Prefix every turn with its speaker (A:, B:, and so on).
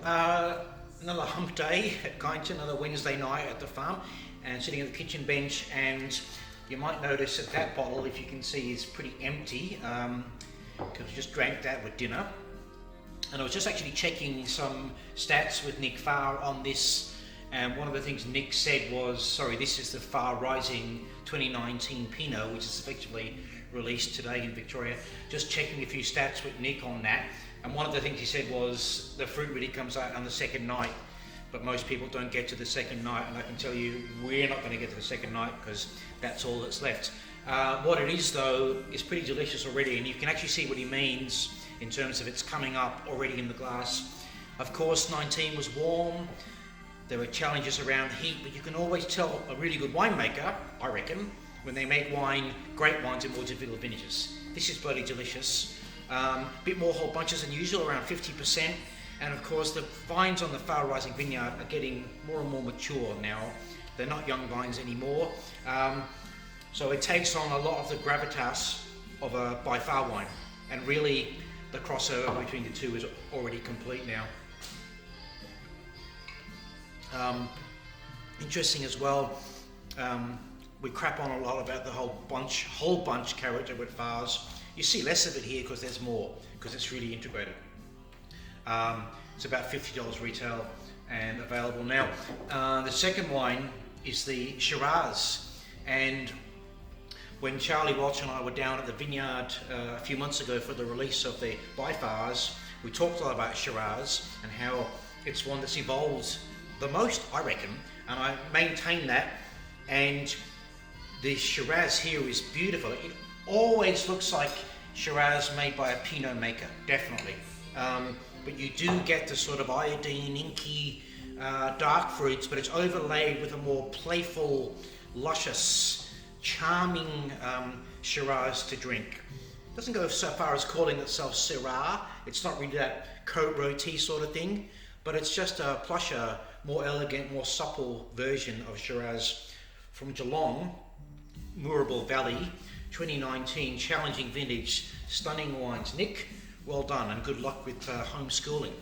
A: Another hump day at Kyneton, another Wednesday night at the farm, and sitting at the kitchen bench, and you might notice that that bottle, if you can see, is pretty empty because we just drank that with dinner. And I was just actually checking some stats with Nick Farr on this, and one of the things Nick said was, sorry, this is the Farr Rising 2019 Pinot, which is effectively released today in Victoria. Just checking a few stats with Nick on that. And one of the things he said was the fruit really comes out on the second night, but most people don't get to the second night, and I can tell you we're not going to get to the second night because that's all that's left. What it is though is pretty delicious already, and you can actually see what he means in terms of it's coming up already in the glass. Of course 19 was warm, there were challenges around heat, but you can always tell a really good winemaker, I reckon, when they make wine, great wines in more difficult vintages. This is bloody delicious. Bit more whole bunches than usual, around 50%, and of course the vines on the Farr Rising vineyard are getting more and more mature now. They're not young vines anymore, so it takes on a lot of the gravitas of a By Farr wine, and really the crossover between the two is already complete now. Interesting as well, we crap on a lot about the whole bunch character with Farrs. You see less of it here because there's more, because it's really integrated. It's about $50 retail and available now. The second wine is the Shiraz, and when Charlie Walsh and I were down at the vineyard a few months ago for the release of the By Farrs, we talked a lot about Shiraz and how it's one that's evolved the most, I reckon, and I maintain that. And the Shiraz here is beautiful. It always looks like Shiraz made by a Pinot maker, definitely. But you do get the sort of iodine, inky, dark fruits, but it's overlaid with a more playful, luscious, charming Shiraz to drink. It doesn't go so far as calling itself Syrah. It's not really that coat roti sort of thing, but it's just a plusher, more elegant, more supple version of Shiraz from Geelong, Moorabool Valley, 2019, challenging vintage, stunning wines. Nick, well done and good luck with homeschooling.